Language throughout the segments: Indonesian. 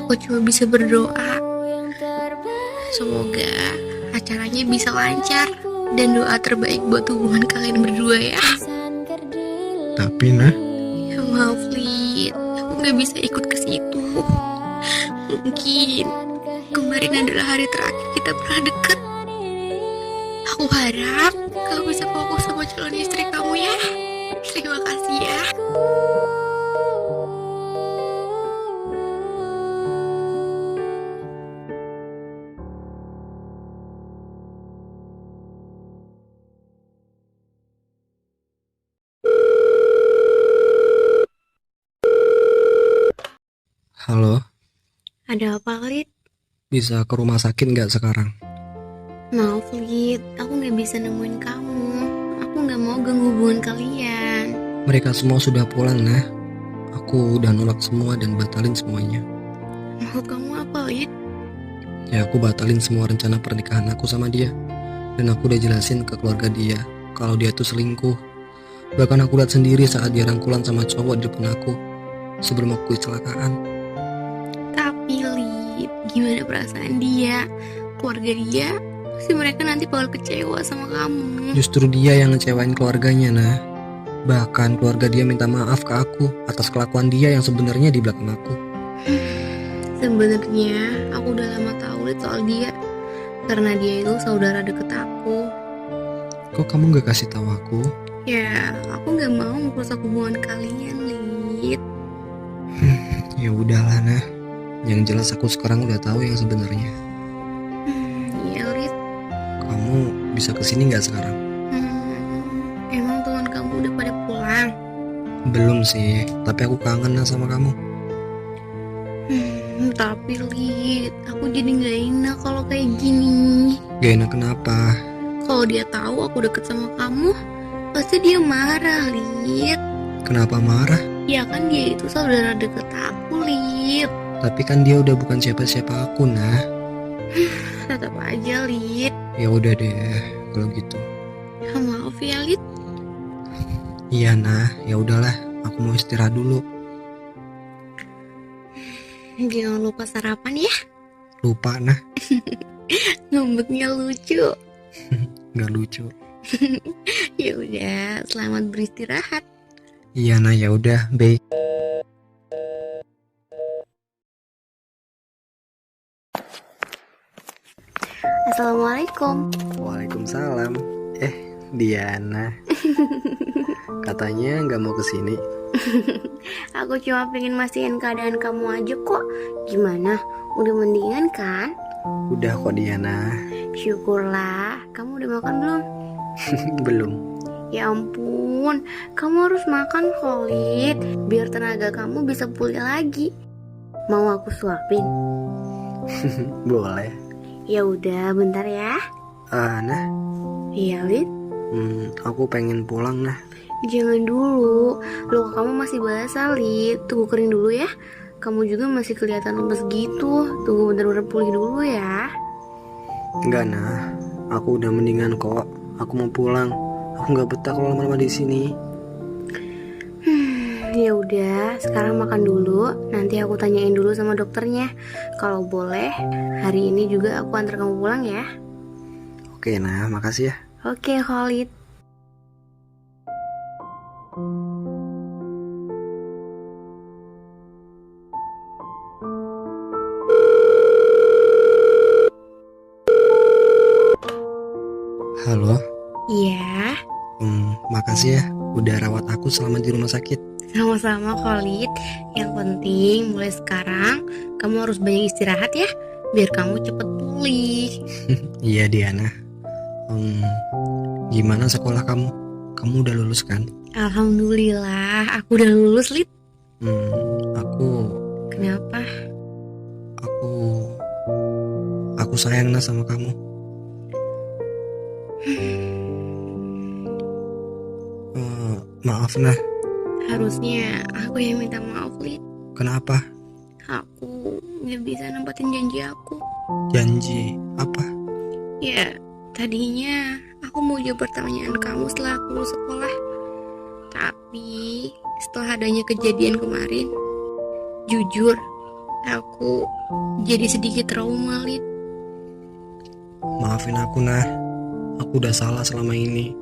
Aku cuma bisa berdoa semoga acaranya bisa lancar dan doa terbaik buat hubungan kalian berdua ya. Tapi nah, Ya maaf Lid, aku gak bisa ikut ke situ. Mungkin kemarin adalah hari terakhir kita pernah deket. Aku harap kamu bisa fokus sama calon istri kamu ya. Terima kasih ya. halo, Ada apa Lid? bisa ke rumah sakit nggak sekarang? Maaf Lid, aku gak bisa nemuin kamu. Aku gak mau ganggu hubungan kalian. Mereka semua sudah pulang nah. Aku udah nolak semua dan batalin semuanya. Maksud kamu apa Lid? Ya aku batalin semua rencana pernikahan aku sama dia. Dan aku udah jelasin ke keluarga dia kalau dia tuh selingkuh. Bahkan aku lihat sendiri saat dia rangkulan sama cowok di depan aku sebelum aku kecelakaan. Tapi Lid, gimana perasaan dia? Keluarga dia? Pasti mereka nanti bakal kecewa sama kamu. Justru dia yang ngecewain keluarganya nah. Bahkan keluarga dia minta maaf ke aku atas kelakuan dia yang sebenarnya di belakang aku. Sebenarnya aku udah lama tahu Lid soal dia. Karena dia itu saudara deket aku. Kok kamu gak kasih tahu aku? Ya, aku gak mau merusak hubungan kalian Lid. Ya udahlah nah. Yang jelas aku sekarang udah tahu yang sebenarnya. Iya Lid. Kamu bisa kesini nggak sekarang? Emang teman kamu udah pada pulang? Belum sih, tapi aku kangen lah sama kamu. Tapi Lid, aku jadi gak enak kalau kayak gini. Gak enak kenapa? Kalau dia tahu aku deket sama kamu, pasti dia marah Lid. Kenapa marah? Ya kan dia itu saudara deket aku Lid. Tapi kan dia udah bukan siapa-siapa aku nah. Tetap aja Lid. Ya udah deh, kalau gitu. Maaf ya Lid. Iya nah, ya udahlah, aku mau istirahat dulu. Jangan lupa sarapan ya. Lupa nah, Ngambeknya lucu. nggak lucu. Ya udah, selamat beristirahat. Iya nah, ya udah, baik. Assalamualaikum. Waalaikumsalam. Diana. Katanya nggak mau kesini. Aku cuma pengen mastiin keadaan kamu aja kok. Gimana? Udah mendingan kan? Udah kok Diana. Syukurlah. Kamu udah makan belum? Belum. Ya ampun, kamu harus makan Khalid, biar tenaga kamu bisa pulih lagi. Mau aku suapin? Boleh. Ya udah, bentar ya. Nah, Iya Lid. aku pengen pulang nah. Jangan dulu, luka kamu masih basah Lid. Tunggu kering dulu ya. Kamu juga masih kelihatan lemes gitu. Tunggu bener-bener pulih dulu ya. Enggak nah, aku udah mendingan kok. Aku mau pulang. Aku nggak betah kalau lama-lama di sini. Ya udah, sekarang makan dulu. Nanti aku tanyain dulu sama dokternya. Kalau boleh, hari ini juga aku antar kamu pulang ya. Oke nah, makasih ya. Oke Khalid. Halo. Iya. Makasih ya udah rawat aku selama di rumah sakit. Sama-sama Khalid. Yang penting mulai sekarang kamu harus banyak istirahat ya, biar kamu cepet pulih. Iya Diana. Gimana sekolah kamu? Kamu udah lulus kan? Alhamdulillah, aku udah lulus Lid. Aku Kenapa? aku sayang nah sama kamu. Maaf nah. Harusnya aku yang minta maaf Lid. Kenapa? Aku gak bisa nempatin janji aku. Janji apa? Ya, tadinya aku mau jawab pertanyaan kamu setelah aku lulus sekolah. Tapi setelah adanya kejadian kemarin, jujur Aku jadi sedikit trauma, Lid. Maafin aku, Nah. Aku udah salah selama ini.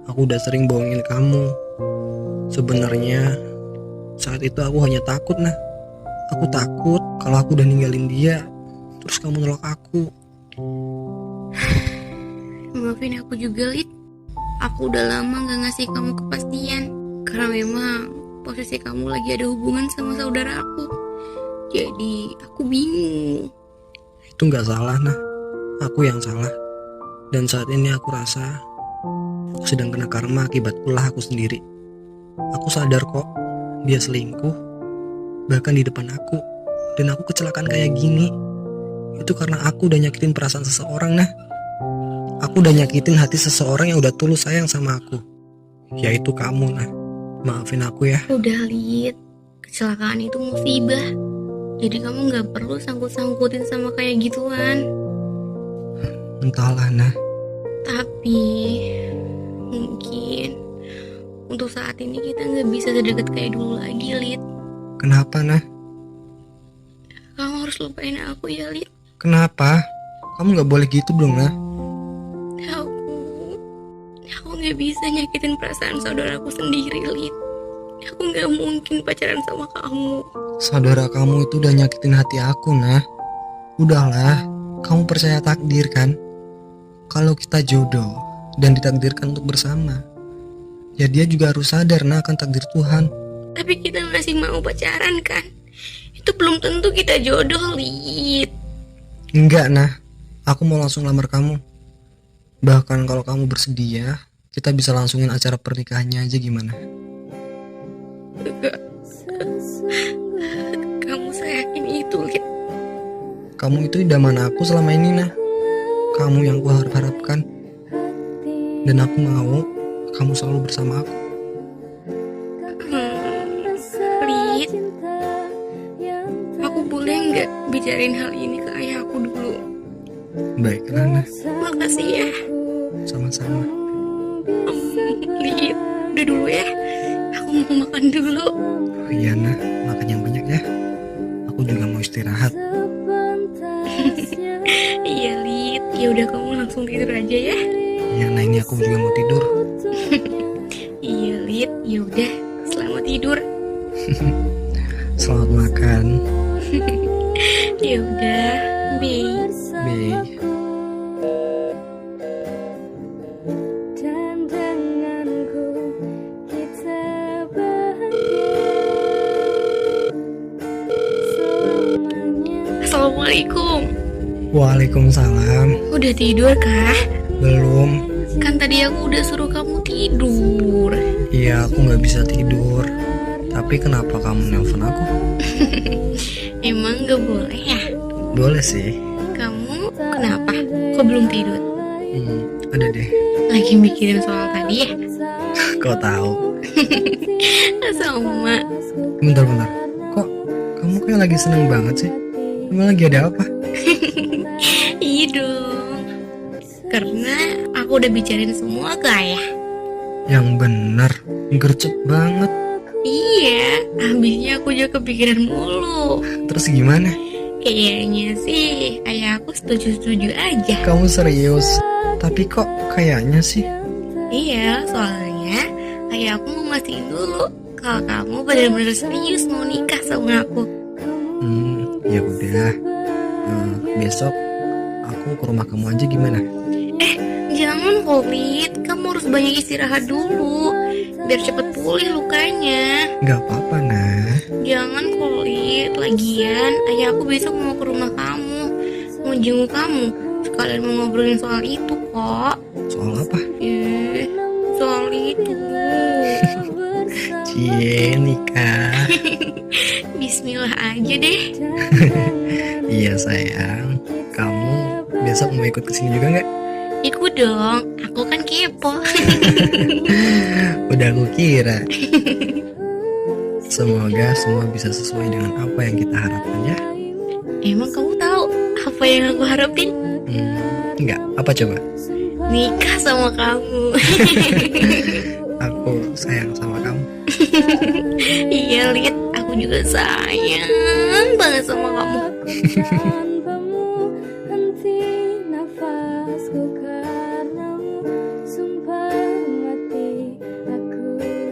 Aku udah sering bohongin kamu. Sebenarnya saat itu aku hanya takut, Nah. Aku takut kalau aku udah ninggalin dia, terus kamu nolak aku. Maafin aku juga, Lid. Aku udah lama gak ngasih kamu kepastian. Karena memang posisi kamu lagi ada hubungan sama saudara aku. Jadi aku bingung. Itu gak salah, Nah. Aku yang salah. Dan saat ini aku rasa aku sedang kena karma akibat ulah aku sendiri. Aku sadar kok dia selingkuh, bahkan di depan aku. Dan aku kecelakaan kayak gini itu karena aku udah nyakitin perasaan seseorang, Nah. Aku udah nyakitin hati seseorang yang udah tulus sayang sama aku, yaitu kamu, Nah. Maafin aku ya. Udah, Lid. Kecelakaan itu musibah. Jadi kamu gak perlu sangkut-sangkutin sama kayak gituan. Entahlah, Nah. Tapi mungkin untuk saat ini kita gak bisa sedekat kayak dulu lagi, Lid. Kenapa, Nah? Kamu harus lupain aku ya, Lid. Kenapa? Kamu gak boleh gitu dong, Nah. Aku gak bisa nyakitin perasaan saudaraku sendiri, Lid. Aku gak mungkin pacaran sama kamu. Saudara kamu itu udah nyakitin hati aku, Nah. Udahlah, kamu percaya takdir kan? Kalau kita jodoh dan ditakdirkan untuk bersama, ya dia juga harus sadar, Nah, akan takdir Tuhan. Tapi kita masih mau pacaran kan? Itu belum tentu kita jodoh, Lid. Enggak, Nah. Aku mau langsung lamar kamu. Bahkan kalau kamu bersedia, kita bisa langsungin acara pernikahannya aja, gimana? Enggak. Kamu seyakin itu, Lid? Kamu itu idaman aku selama ini, Nah. Kamu yang ku harapkan. Dan aku mau kamu selalu bersama aku. Lid, aku boleh nggak bicarain hal ini ke ayahku dulu? Baiklah, Nah. Makasih ya. Sama-sama. Lid, udah dulu ya. Aku mau makan dulu. Oh iya, Nah. Makan yang banyak ya. Aku juga mau istirahat. Iya, Lid. Ya udah, kamu langsung tidur aja ya. Iya, Nah, ini aku juga mau tidur. Iya, Lid. Ya udah, selamat tidur. Selamat makan. Ya udah, bye. Bye. Dan denganku kita bahagia selamanya. Assalamualaikum. Waalaikumsalam. Udah tidur kah? Belum. Kan tadi aku udah suruh kamu tidur. Iya, aku gak bisa tidur. Tapi kenapa kamu nelpon aku? Emang gak boleh ya? Boleh sih. Kamu kenapa? Kok belum tidur? Ada deh. Lagi mikirin soal tadi ya? Kau tahu. Sama. Bentar. Kok kamu kayak lagi seneng banget sih? Emang lagi ada apa? Iya dong. Karena aku udah bicarain semua ke ayah. Yang bener, gercep banget. Iya, habisnya aku juga kepikiran mulu. Terus gimana? Kayaknya sih ayah aku setuju-setuju aja. Kamu serius? Tapi kok kayaknya sih? Iya, soalnya ayah aku mau mastiin dulu kalau kamu benar-benar serius mau nikah sama aku. Ya udah. Besok aku ke rumah kamu aja, gimana? Jangan Holit, kamu harus banyak istirahat dulu biar cepet pulih lukanya. Gak apa-apa, Nah. Jangan Holit, lagian ayah aku besok mau ke rumah kamu, mau jenguk kamu, sekalian mau ngobrolin soal itu kok. Soal apa? Soal itu. Cie, nikah. Bismillah aja deh. Iya sayang. Kamu besok mau ikut kesini juga nggak? Ikut dong, aku kan kepo. Udah aku kira. Semoga semua bisa sesuai dengan apa yang kita harapkan ya. Emang kamu tahu apa yang aku harapin? Enggak, apa coba? Nikah sama kamu. Aku sayang sama kamu. Iya, Lid, aku Aku juga sayang banget sama kamu. Aku kan